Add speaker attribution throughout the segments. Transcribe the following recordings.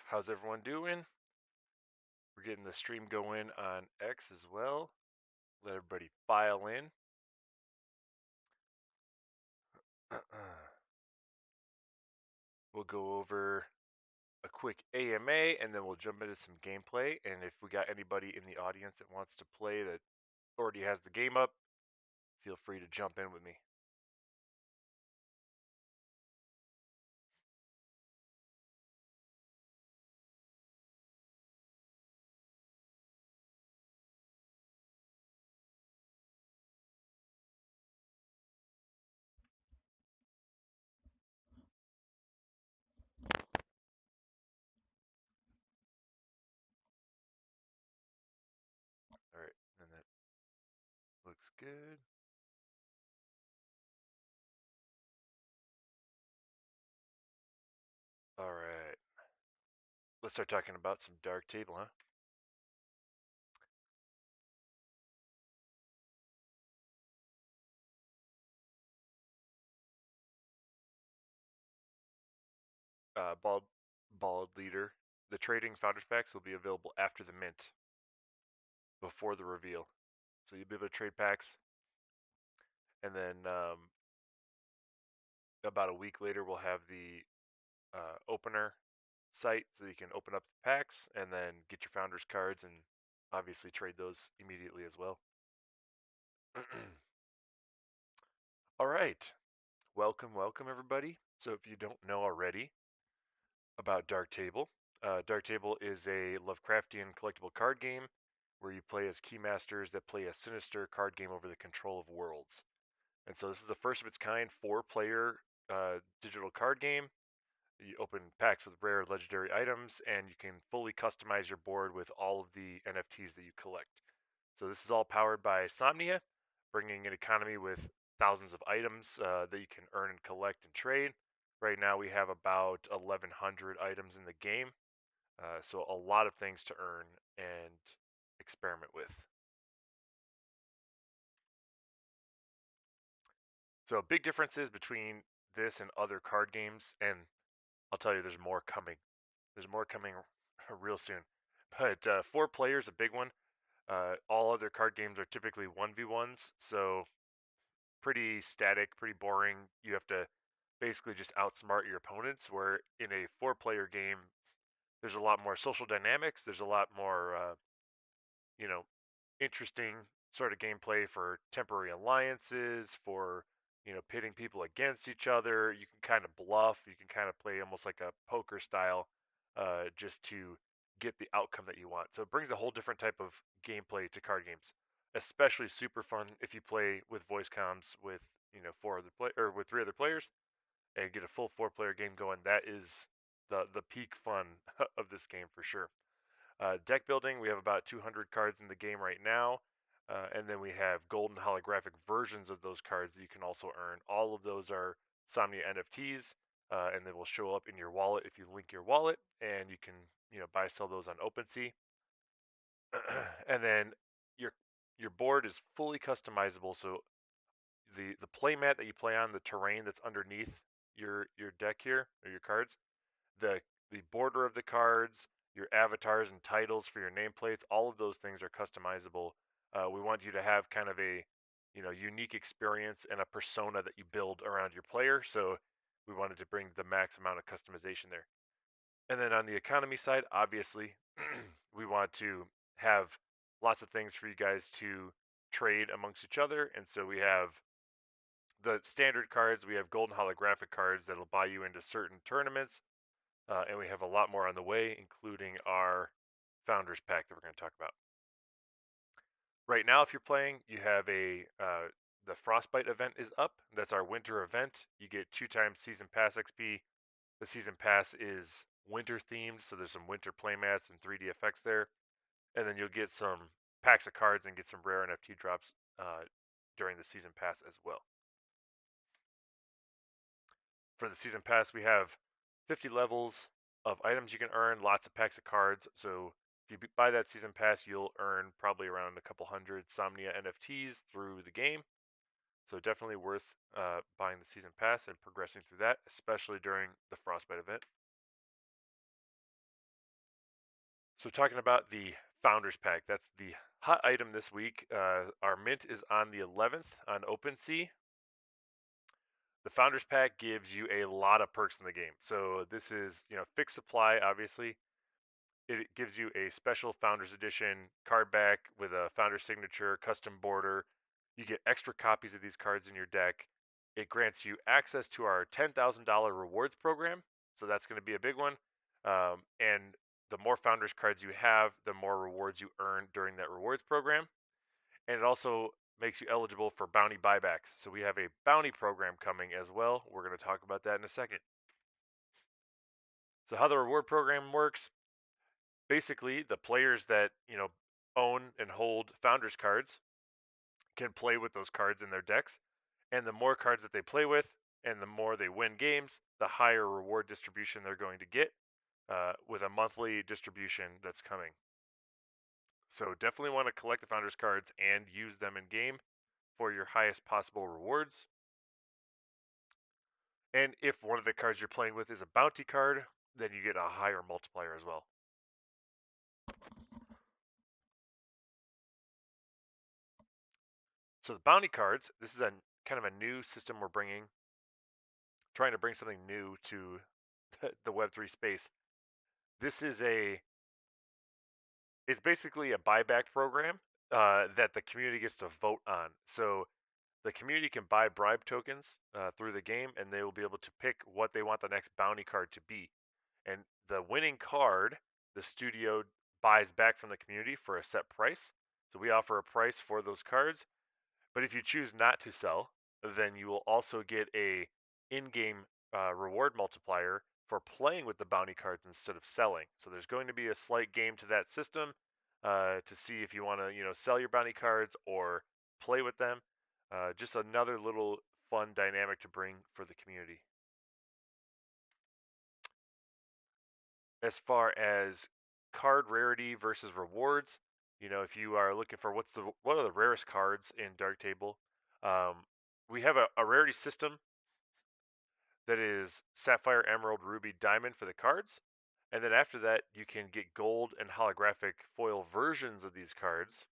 Speaker 1: How's everyone doing? We're getting the stream going on X as well. Let everybody file in. We'll go over a quick AMA and then we'll jump into some gameplay. And if we got anybody in the audience that wants to play that already has the game up, feel free to jump in with me. All right, and that looks good. All right, let's start talking about some Dark Table, huh? Bald Leader. The trading founders packs will be available after the mint, before the reveal. So you'll be able to trade packs, and then about a week later we'll have the opener site so you can open up the packs and then get your founders cards and obviously trade those immediately as well. All right, welcome everybody. So if you don't know already about Dark Table, Dark Table is a Lovecraftian collectible card game where you play as keymasters that play a sinister card game over the control of worlds. And so this is the first of its kind 4-player digital card game. You open packs with rare legendary items, and you can fully customize your board with all of the NFTs that you collect. So this is all powered by Somnia, bringing an economy with thousands of items that you can earn and collect and trade. Right now we have about 1,100 items in the game, so a lot of things to earn and experiment with. So big differences between this and other card games, and I'll tell you, there's more coming. There's more coming real soon. But 4 players, a big one. All other card games are typically 1v1s, so pretty static, pretty boring. You have to basically just outsmart your opponents. Where in a 4-player game, there's a lot more social dynamics. There's a lot more, you know, interesting sort of gameplay for temporary alliances, for pitting people against each other. You can kind of bluff. You can kind of play almost like a poker style, just to get the outcome that you want. So it brings a whole different type of gameplay to card games. Especially super fun if you play with voice comms with 3 other players and get a full 4-player game going. That is the peak fun of this game for sure. Deck building, we have about 200 cards in the game right now. And then we have golden holographic versions of those cards that you can also earn. All of those are Somnia NFTs, and they will show up in your wallet if you link your wallet, and you can buy sell those on OpenSea. And then your your board is fully customizable. So the play mat that you play on, the terrain that's underneath your deck here or your cards, the the border of the cards, your avatars and titles for your nameplates, all of those things are customizable. We want you to have kind of a unique experience and a persona that you build around your player. So we wanted to bring the max amount of customization there. And then on the economy side, obviously, we want to have lots of things for you guys to trade amongst each other. And so we have the standard cards, we have golden holographic cards that'll buy you into certain tournaments, and we have a lot more on the way, including our Founders Pack that we're going to talk about. Right now, if you're playing, you have the Frostbite event is up. That's our winter event. You get 2 times Season Pass XP. The Season Pass is winter themed, so there's some winter playmats and 3D effects there. And then you'll get some packs of cards and get some rare NFT drops during the Season Pass as well. For the Season Pass, we have 50 levels of items you can earn, lots of packs of cards. So if you buy that Season Pass, you'll earn probably around a couple hundred Somnia NFTs through the game. So definitely worth buying the Season Pass and progressing through that, especially during the Frostbite event. So talking about the Founders Pack, that's the hot item this week. Our mint is on the 11th on OpenSea. The Founders Pack gives you a lot of perks in the game. So this is, fixed supply, obviously. It gives you a special Founders Edition card back with a Founder signature, custom border. You get extra copies of these cards in your deck. It grants you access to our $10,000 rewards program. So that's going to be a big one. And the more Founders cards you have, the more rewards you earn during that rewards program. And it also makes you eligible for bounty buybacks. So we have a bounty program coming as well. We're going to talk about that in a second. So how the reward program works, basically the players that, own and hold founders cards can play with those cards in their decks. And the more cards that they play with and the more they win games, the higher reward distribution they're going to get with a monthly distribution that's coming. So definitely want to collect the founders cards and use them in game for your highest possible rewards. And if one of the cards you're playing with is a bounty card, then you get a higher multiplier as well. So the bounty cards, this is a kind of a new system we're bringing, trying to bring something new to the Web3 space. This is it's basically a buyback program that the community gets to vote on. So the community can buy bribe tokens through the game, and they will be able to pick what they want the next bounty card to be. And the winning card, the studio buys back from the community for a set price. So we offer a price for those cards. But if you choose not to sell, then you will also get a in-game reward multiplier for playing with the bounty cards instead of selling. So there's going to be a slight game to that system to see if you want to, sell your bounty cards or play with them. Just another little fun dynamic to bring for the community. As far as card rarity versus rewards, if you are looking for what are the rarest cards in Darktable, um, we have a rarity system that is Sapphire, Emerald, Ruby, Diamond for the cards. And then after that, you can get gold and holographic foil versions of these cards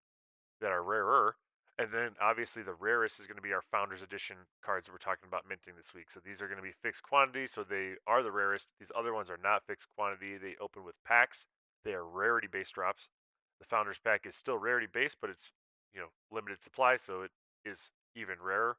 Speaker 1: that are rarer. And then obviously the rarest is going to be our Founders Edition cards that we're talking about minting this week. So these are going to be fixed quantity, so they are the rarest. These other ones are not fixed quantity. They open with packs. They are rarity based drops. The Founders pack is still rarity based, but it's limited supply, so it is even rarer.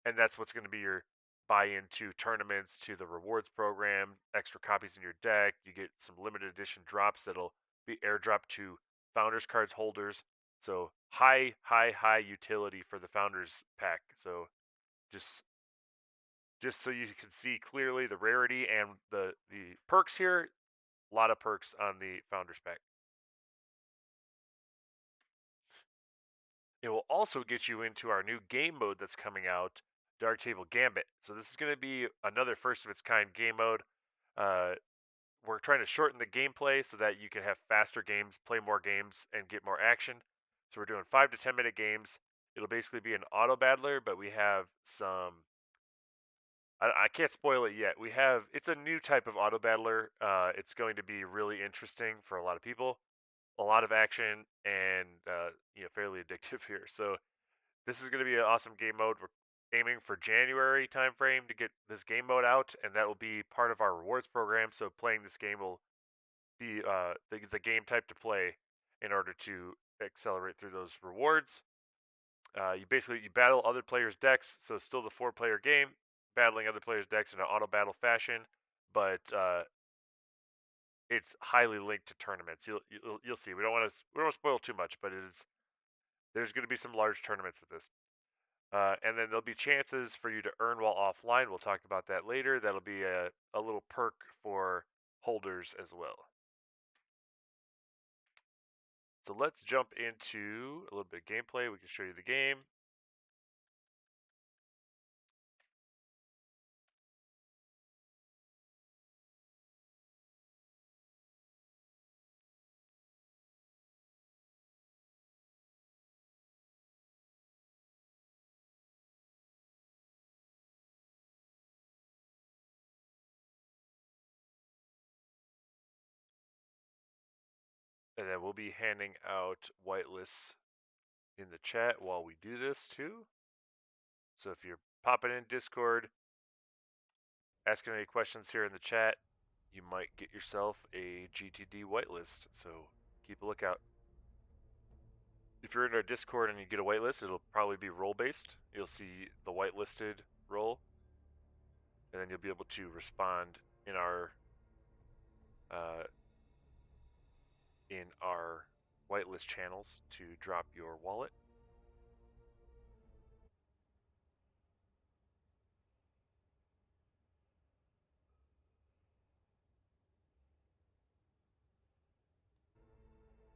Speaker 1: And that's what's going to be your buy-in to tournaments, to the rewards program, extra copies in your deck. You get some limited edition drops that'll be airdropped to Founders cards holders. So high utility for the Founders pack. So just just so you can see clearly the rarity and the perks here, a lot of perks on the Founders pack. It will also get you into our new game mode that's coming out, Darktable Gambit. So this is going to be another first of its kind game mode. Uh, we're trying to shorten the gameplay so that you can have faster games, play more games, and get more action. So we're doing 5 to 10 minute games. It'll basically be an auto battler, but we have some. I can't spoil it yet. It's a new type of auto battler. It's going to be really interesting for a lot of people. A lot of action and fairly addictive here. So this is going to be an awesome game mode. We're aiming for January timeframe to get this game mode out, and that will be part of our rewards program. So playing this game will be the game type to play in order to accelerate through those rewards. You battle other players' decks, so still the 4-player game, battling other players' decks in an auto battle fashion, but it's highly linked to tournaments. You'll see. We don't want to spoil too much, but there's going to be some large tournaments with this. And then there'll be chances for you to earn while offline. We'll talk about that later. That'll be a little perk for holders as well. So let's jump into a little bit of gameplay. We can show you the game. And then we'll be handing out whitelists in the chat while we do this too. So if you're popping in Discord, asking any questions here in the chat, you might get yourself a GTD whitelist. So keep a lookout. If you're in our Discord and you get a whitelist, it'll probably be role based. You'll see the whitelisted role, and then you'll be able to respond in uh, our whitelist channels to drop your wallet.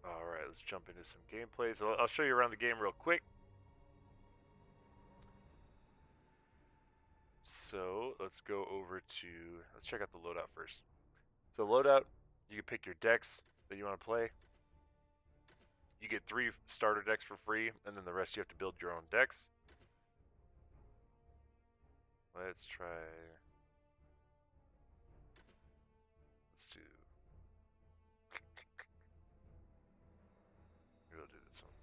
Speaker 1: All right, let's jump into some gameplay. So I'll show you around the game real quick. So let's go over to, let's check out the loadout first. So loadout, you can pick your decks that you want to play. You get 3 starter decks for free, and then the rest you have to build your own decks. Let's try, let's do, maybe I'll do this one.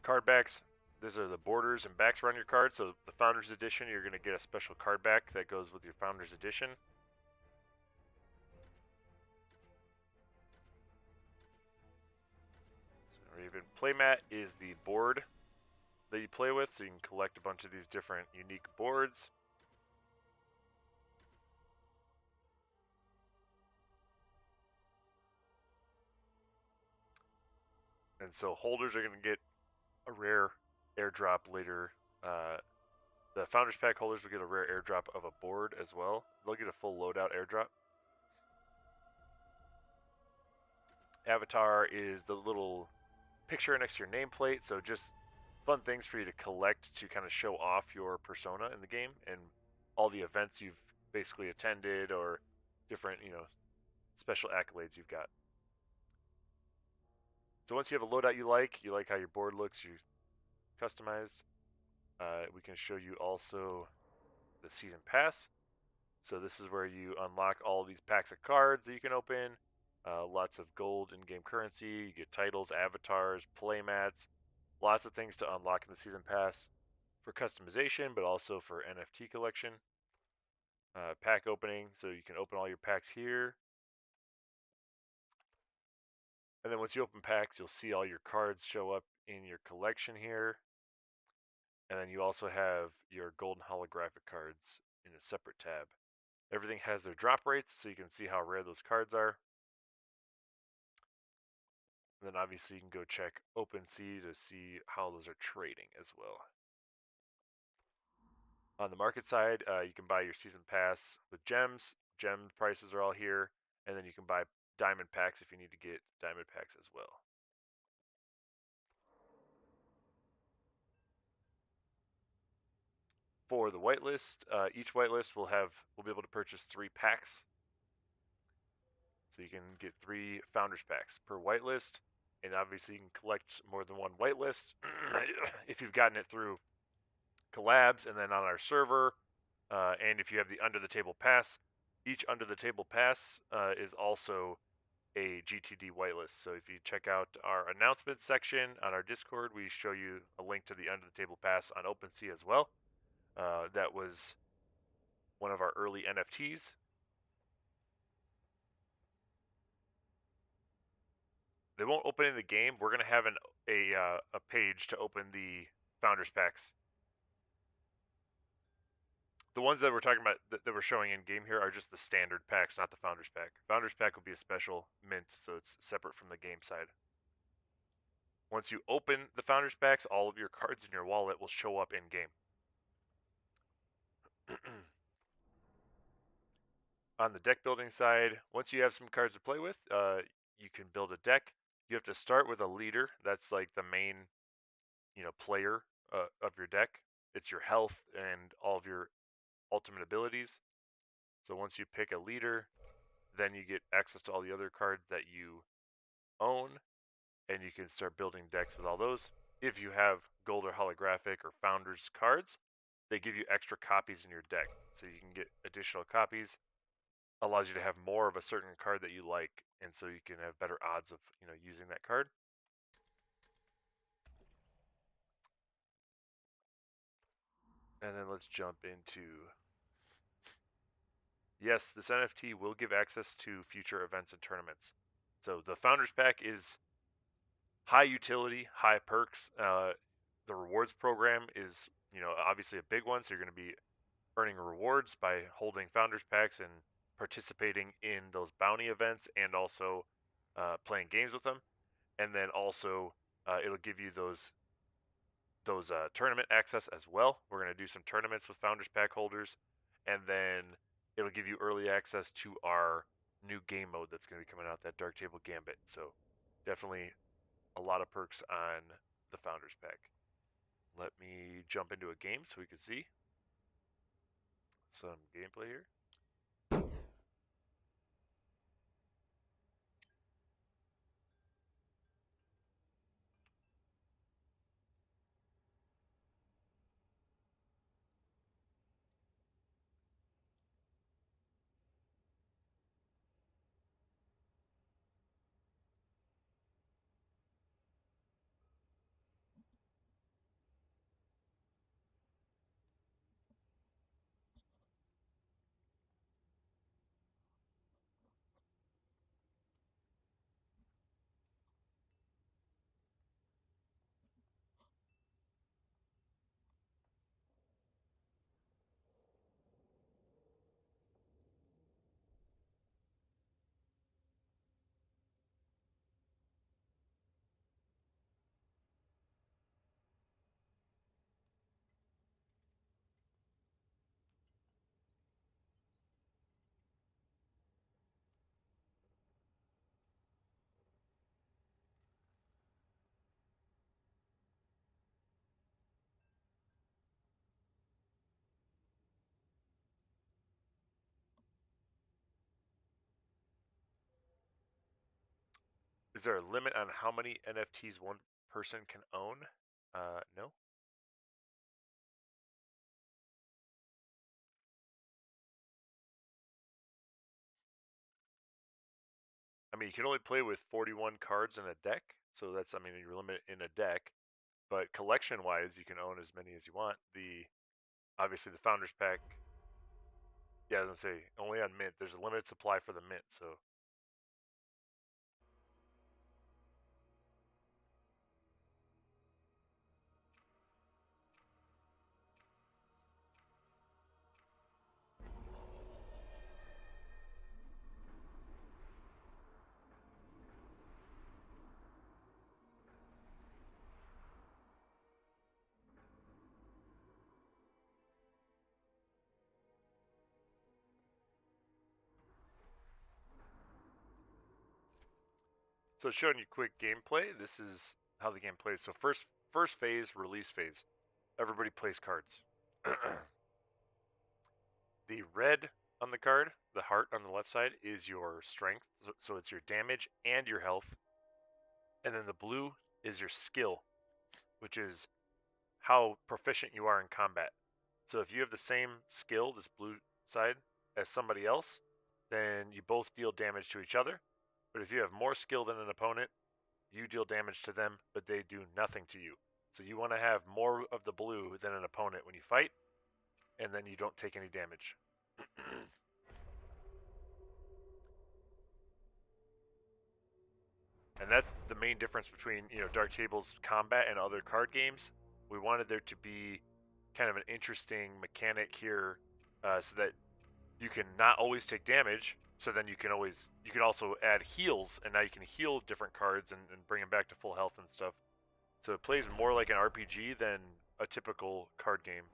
Speaker 1: Card backs, these are the borders and backs around your card. So the Founders Edition, you're going to get a special card back that goes with your Founders Edition. So Raven Playmat is the board that you play with, so you can collect a bunch of these different unique boards. And so holders are going to get a rare airdrop later. The Founders Pack holders will get a rare airdrop of a board as well. They'll get a full loadout airdrop. Avatar is the little picture next to your nameplate, so just fun things for you to collect to kind of show off your persona in the game and all the events you've basically attended or different, special accolades you've got. So once you have a loadout you like how your board looks, you customized, we can show you also the season pass. So this is where you unlock all these packs of cards that you can open. Lots of gold in-game currency. You get titles, avatars, playmats, lots of things to unlock in the season pass for customization, but also for NFT collection. Pack opening, so you can open all your packs here. And then once you open packs, you'll see all your cards show up in your collection here. And then you also have your golden holographic cards in a separate tab. Everything has their drop rates, so you can see how rare those cards are. And then obviously you can go check OpenSea to see how those are trading as well. On the market side, you can buy your season pass with gems. Gem prices are all here. And then you can buy diamond packs if you need to get diamond packs as well. For the whitelist, each whitelist will be able to purchase 3 packs. So you can get 3 founders packs per whitelist, and obviously you can collect more than one whitelist if you've gotten it through collabs and then on our server, and if you have the under the table pass. Each under the table pass is also a GTD whitelist. So if you check out our announcements section on our Discord, we show you a link to the under the table pass on OpenSea as well. That was one of our early NFTs. They won't open in the game. We're gonna have a page to open the founders packs. The ones that we're talking about that we're showing in game here are just the standard packs, not the founders pack. Founders pack will be a special mint, so it's separate from the game side. Once you open the founders packs, all of your cards in your wallet will show up in game. On the deck building side, once you have some cards to play with, you can build a deck. You have to start with a leader. That's like the main, player of your deck. It's your health and all of your ultimate abilities. So once you pick a leader, then you get access to all the other cards that you own, and you can start building decks with all those. If you have gold or holographic or founders cards, they give you extra copies in your deck, so you can get additional copies allows you to have more of a certain card that you like, and so you can have better odds of using that card. And then let's jump into, yes, this NFT will give access to future events and tournaments. So the Founders Pack is high utility, high perks. The rewards program is, obviously a big one. So you're going to be earning rewards by holding Founders Packs and participating in those bounty events, and also playing games with them. And then also it'll give you those tournament access as well. We're going to do some tournaments with Founders Pack holders, and then it'll give you early access to our new game mode that's going to be coming out, that Dark Table Gambit. So definitely a lot of perks on the Founders Pack. Let me jump into a game so we can see some gameplay here. Is there a limit on how many NFTs one person can own? No. I mean, you can only play with 41 cards in a deck, so that's, I mean, you're limited in a deck. But collection-wise, you can own as many as you want. Obviously the Founders Pack, yeah, I was gonna say only on mint. There's a limited supply for the mint, so showing you quick gameplay. This is how the game plays. So first phase, release phase. Everybody plays cards. The red on the card, the heart on the left side, is your strength. So it's your damage and your health. And then the blue is your skill, which is how proficient you are in combat. So if you have the same skill, this blue side, as somebody else, then you both deal damage to each other. But if you have more skill than an opponent, you deal damage to them, but they do nothing to you. So you want to have more of the blue than an opponent when you fight, and then you don't take any damage. And that's the main difference between Dark Table's combat and other card games. We wanted there to be kind of an interesting mechanic here, so that you can not always take damage. So then you can also add heals, and now you can heal different cards and bring them back to full health and stuff. So it plays more like an RPG than a typical card game.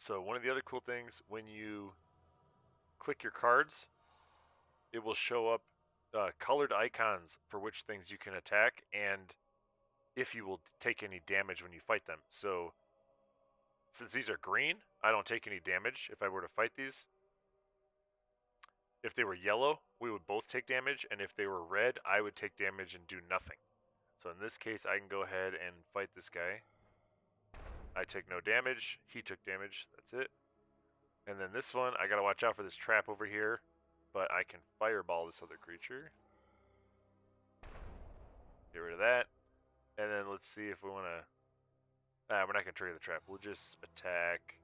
Speaker 1: So one of the other cool things, when you click your cards, it will show up colored icons for which things you can attack and if you will take any damage when you fight them. So since these are green, I don't take any damage if I were to fight these. If they were yellow, we would both take damage, and if they were red, I would take damage and do nothing. So in this case, I can go ahead and fight this guy. I take no damage, he took damage, that's it. And then this one, I gotta watch out for this trap over here, but I can fireball this other creature. Get rid of that. And then let's see if we wanna... we're not gonna trigger the trap, we'll just attack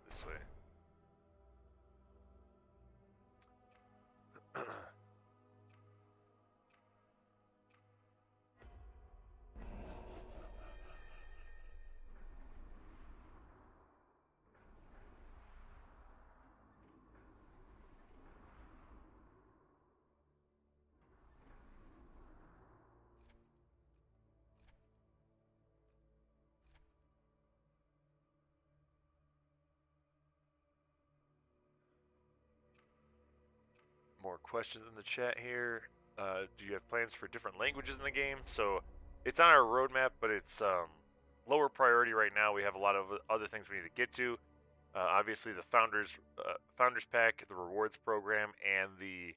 Speaker 1: this way. More questions in the chat here. Do you have plans for different languages in the game? So it's on our roadmap, but it's lower priority right now. We have a lot of other things we need to get to. Obviously, the founders pack, the rewards program, and the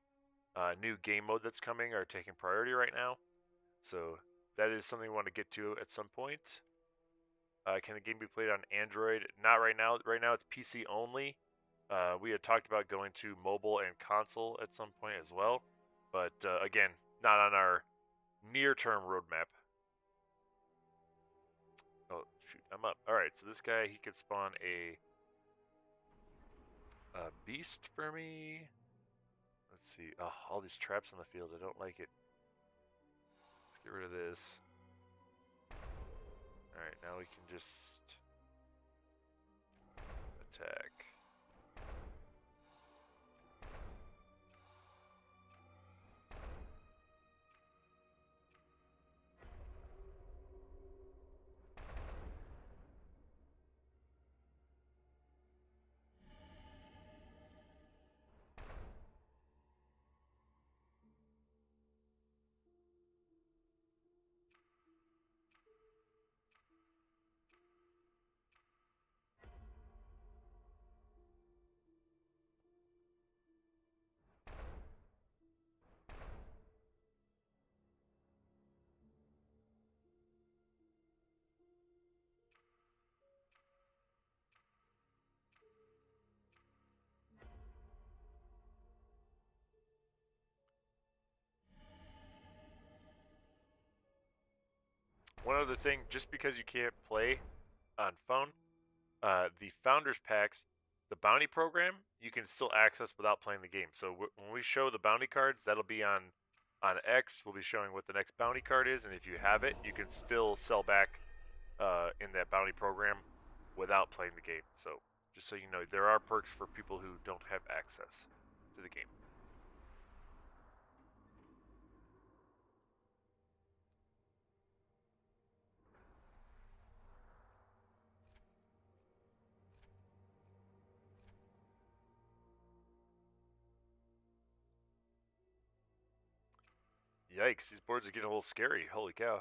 Speaker 1: new game mode that's coming are taking priority right now. So that is something we want to get to at some point. Can the game be played on Android? Not right now. Right now it's PC only. We had talked about going to mobile and console at some point as well, but again, not on our near-term roadmap. Oh shoot, I'm up. All right, so this guy, he could spawn a beast for me. Let's see. Oh, all these traps on the field. I don't like it. Let's get rid of this. All right, now we can just attack. One other thing, just because you can't play on phone, the Founders Packs, the bounty program, you can still access without playing the game. So when we show the bounty cards, that'll be on X. We'll be showing what the next bounty card is, and if you have it, you can still sell back in that bounty program without playing the game. So just so you know, there are perks for people who don't have access to the game. Yikes, these boards are getting a little scary. Holy cow.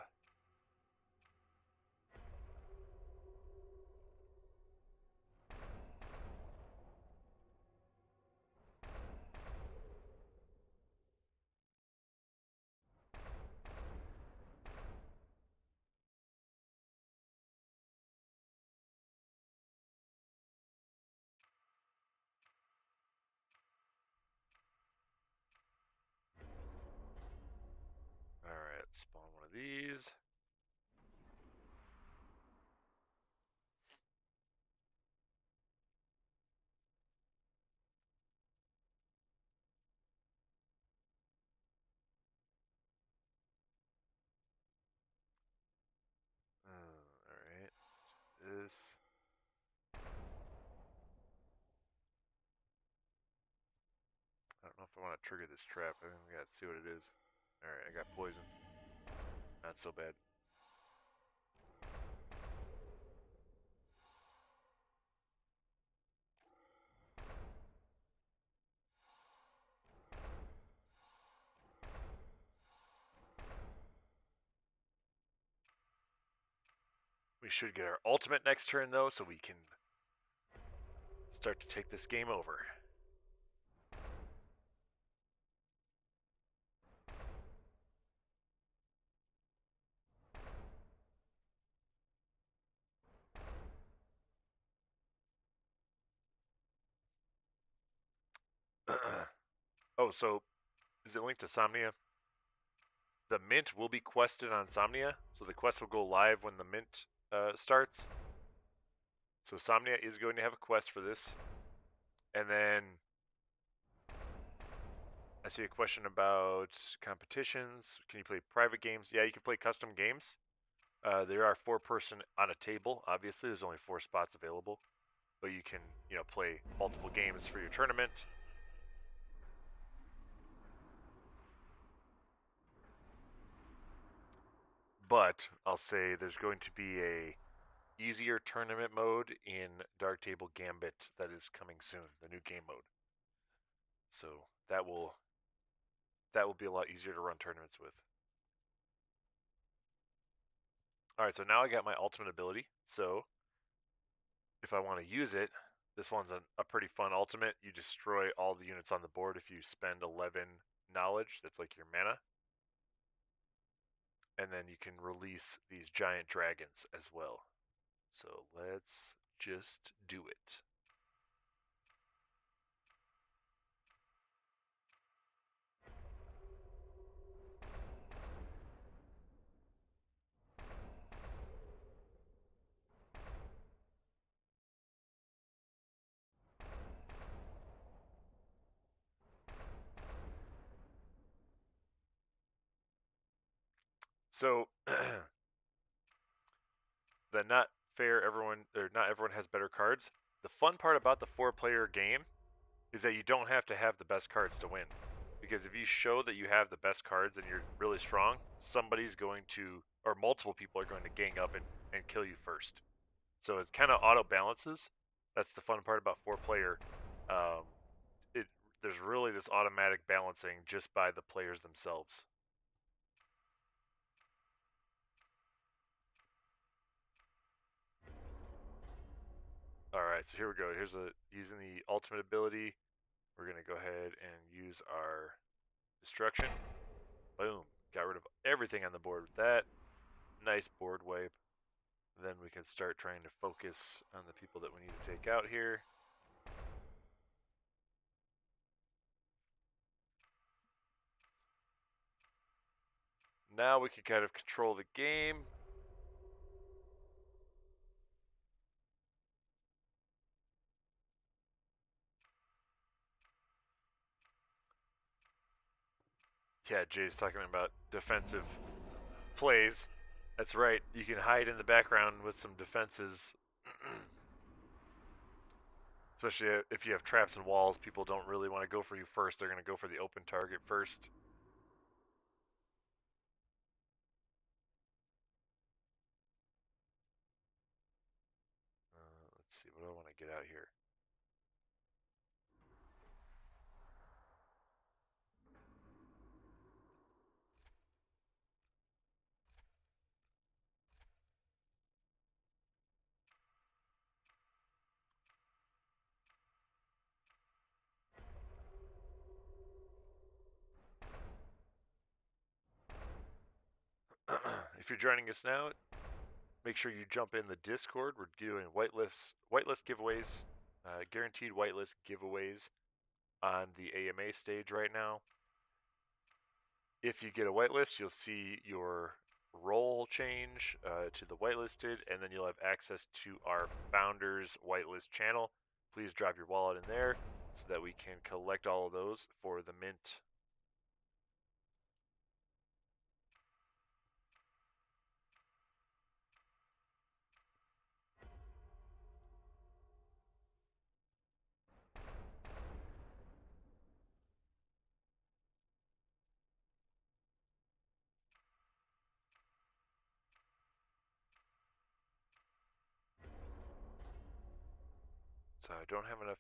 Speaker 1: Alright, let's spawn one of these. Alright, this. I don't know if I want to trigger this trap. I think we gotta see what it is. Alright, I got poison. Not so bad. We should get our ultimate next turn, though, so we can start to take this game over. Oh, so is it linked to Somnia? The mint will be quested on Somnia, so the quest will go live when the mint starts. So Somnia is going to have a quest for this. And then I see a question about competitions. Can you play private games? Yeah, you can play custom games. There are 4-person on a table. Obviously, there's only 4 spots available, but you can, play multiple games for your tournament. But I'll say there's going to be a easier tournament mode in Dark Table Gambit that is coming soon, the new game mode. So that will be a lot easier to run tournaments with. All right, so now I got my ultimate ability. So if I want to use it, this one's a pretty fun ultimate. You destroy all the units on the board if you spend 11 knowledge. That's like your mana. And then you can release these giant dragons as well. So let's just do it. So the not fair everyone or not everyone has better cards. The fun part about the 4-player game is that you don't have to have the best cards to win. Because if you show that you have the best cards and you're really strong, somebody's going to, or multiple people are going to gang up and kill you first. So it kind of auto balances. That's the fun part about 4-player. Um, there's really this automatic balancing just by the players themselves. All right, so here we go. Using the ultimate ability. We're gonna go ahead and use our destruction. Boom. Got rid of everything on the board with that. Nice board wipe. Then we can start trying to focus on the people that we need to take out here. Now we can kind of control the game. Yeah, Jay's talking about defensive plays. That's right. You can hide in the background with some defenses. Especially if you have traps and walls, people don't really want to go for you first. They're going to go for the open target first. Let's see, what do I want to get out here? If you're joining us now, make sure you jump in the Discord. We're doing whitelist giveaways, guaranteed whitelist giveaways on the AMA stage right now. If you get a whitelist, you'll see your role change to the whitelisted, and then you'll have access to our founders whitelist channel. Please drop your wallet in there so that we can collect all of those for the mint. So I don't have enough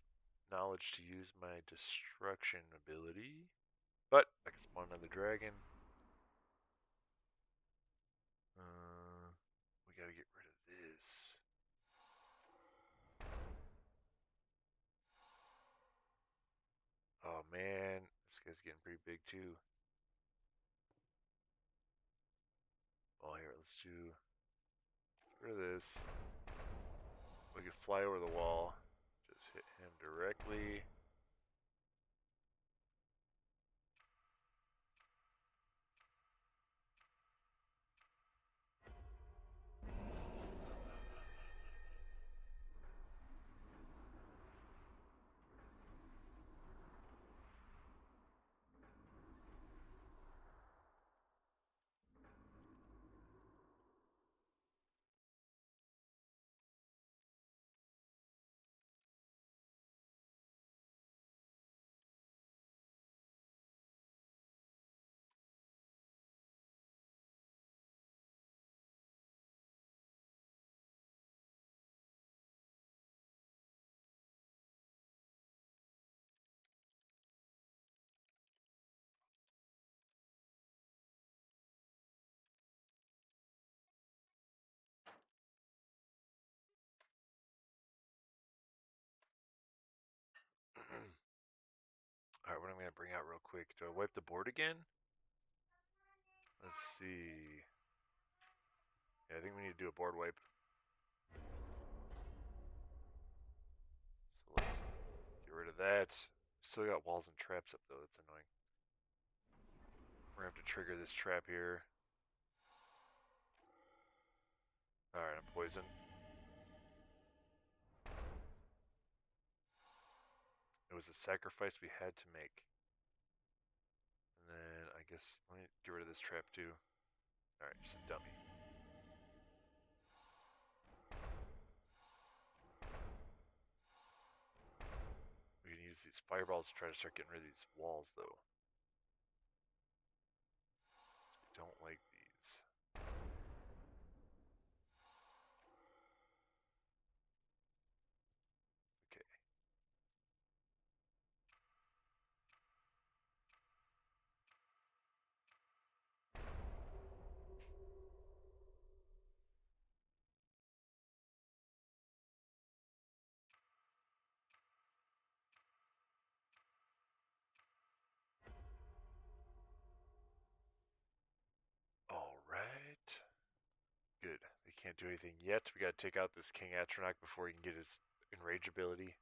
Speaker 1: knowledge to use my destruction ability, but I can spawn another dragon. We gotta get rid of this. goes. Oh man, this guy's getting pretty big too. Well, here, let's do rid of this. We could fly over the wall. Just hit him directly. Alright, what am I going to bring out real quick? Do I wipe the board again? Let's see. Yeah, I think we need to do a board wipe. So let's get rid of that. Still got walls and traps up though, that's annoying. We're going to have to trigger this trap here. Alright, I'm poisoned. It was a sacrifice we had to make. And then I guess let me get rid of this trap too. Alright, just a dummy. We can use these fireballs to try to start getting rid of these walls though. We don't like these. Okay. Alright. Good. They can't do anything yet. We gotta take out this King Atronach before he can get his enrage ability.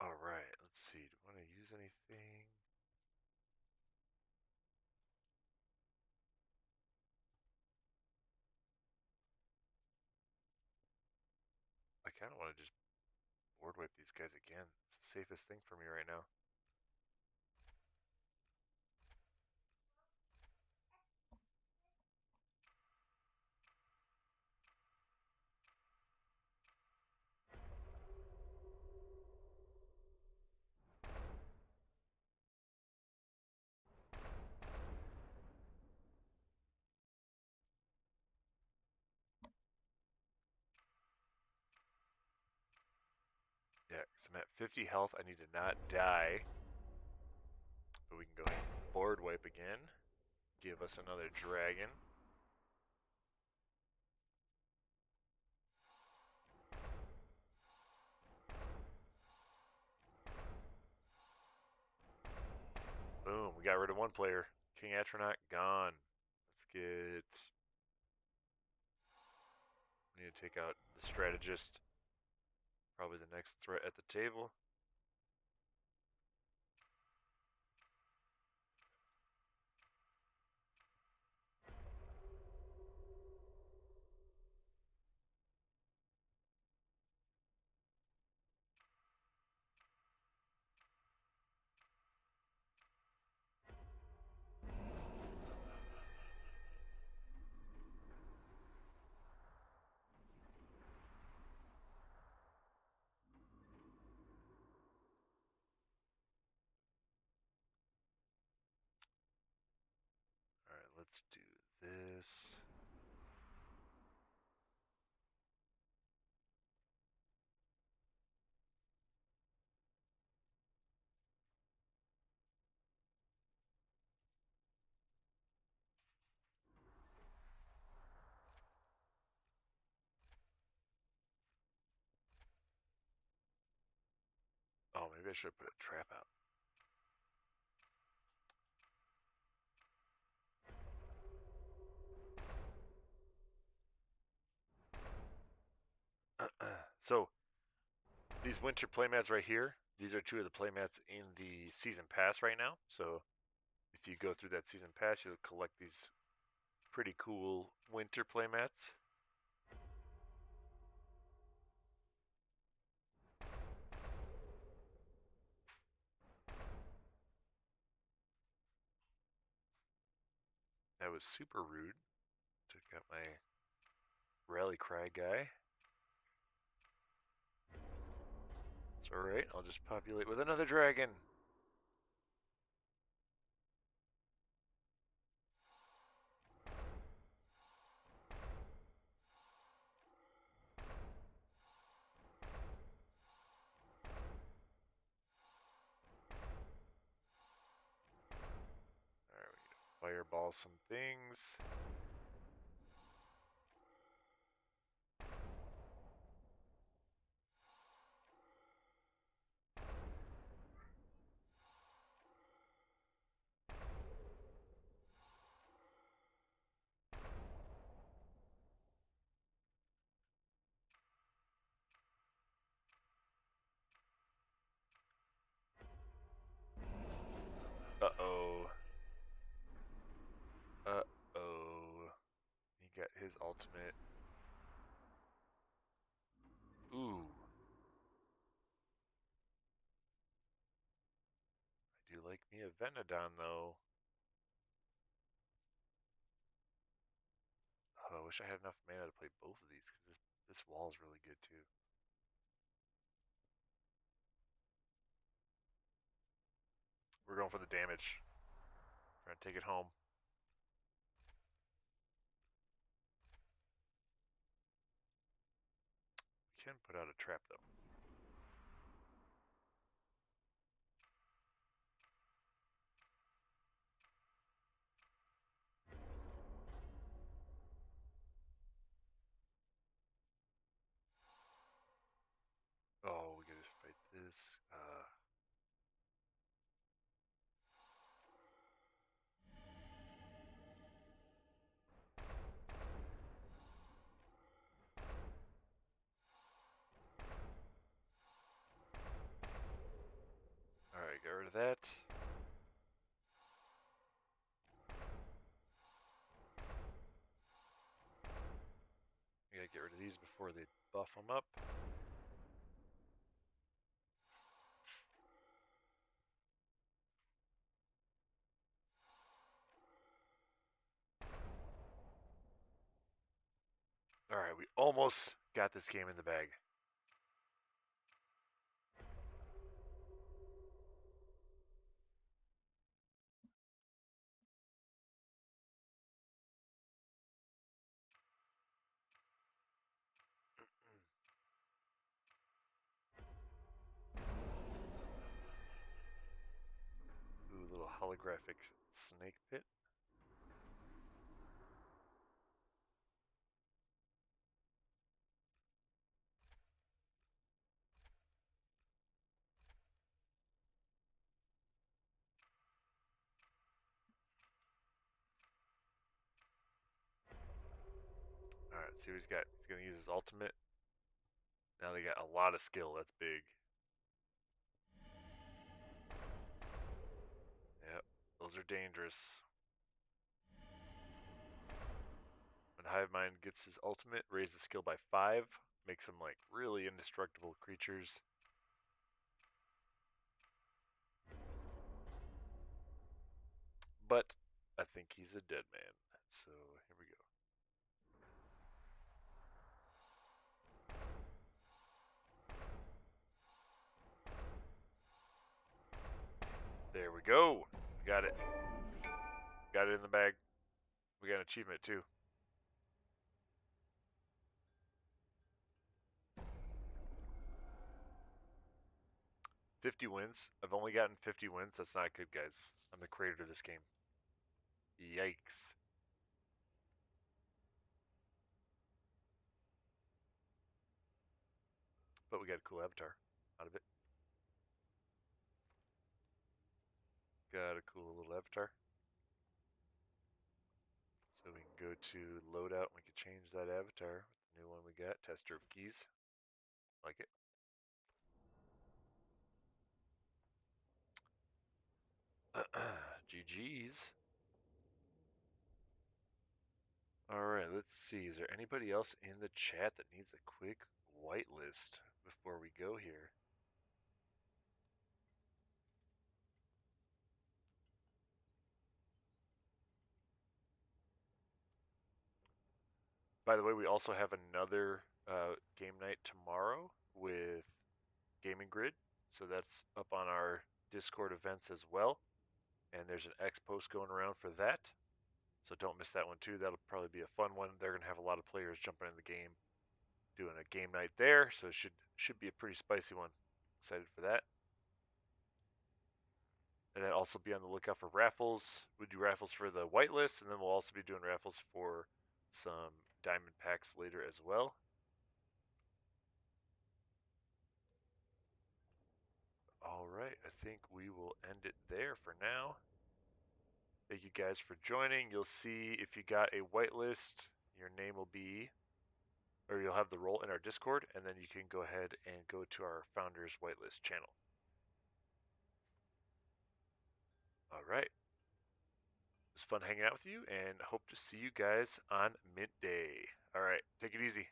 Speaker 1: Alright, let's see. Do I want to use anything? I kind of want to just board wipe these guys again. It's the safest thing for me right now. Yeah, because I'm at 50 health. I need to not die. But we can go ahead and board wipe again. Give us another dragon. Boom, we got rid of one player. King Atronach gone. Let's get... We need to take out the strategist. Probably the next threat at the table. Let's do this. Oh, maybe I should put a trap out. So these winter playmats right here, these are two of the playmats in the season pass right now. So if you go through that season pass, you'll collect these pretty cool winter playmats. That was super rude. Took out my rally cry guy. It's alright, I'll just populate with another dragon. Alright, we need to fireball some things. Uh-oh. Uh-oh. He got his ultimate. Ooh. I do like me a Venodon, though. Oh, I wish I had enough mana to play both of these, because this wall is really good, too. We're going for the damage. We're going to take it home. We can put out a trap, though. Oh, we gotta fight this. Alright, get rid of that. We gotta get rid of these before they buff them up. Alright, we almost got this game in the bag. Ooh, little holographic snake pit. Alright, see what he's got. He's gonna use his ultimate. Now they got a lot of skill, that's big. Yep, those are dangerous. When Hive Mind gets his ultimate, raise the skill by 5, makes them like really indestructible creatures. But I think he's a dead man. So here we go. There we go. Got it. Got it in the bag. We got an achievement too. 50 wins. I've only gotten 50 wins. That's not good, guys. I'm the creator of this game. Yikes. But we got a cool avatar out of it. Got a cool little avatar. So we can go to loadout and we can change that avatar with the new one we got. Tester of keys. Like it. GG's. Alright, let's see. Is there anybody else in the chat that needs a quick whitelist before we go here? By the way, we also have another game night tomorrow with Gaming Grid. So that's up on our Discord events as well. And there's an X post going around for that. So don't miss that one too. That'll probably be a fun one. They're going to have a lot of players jumping in the game, doing a game night there. So it should be a pretty spicy one. Excited for that. And then also be on the lookout for raffles. We do raffles for the whitelist, and then we'll also be doing raffles for some diamond packs later as well. All right, I think we will end it there for now. Thank you guys for joining. You'll see if you got a whitelist, your name will be, or you'll have the role in our Discord, and then you can go ahead and go to our Founders Whitelist channel. All right. It was fun hanging out with you, and hope to see you guys on Mint Day. All right, take it easy.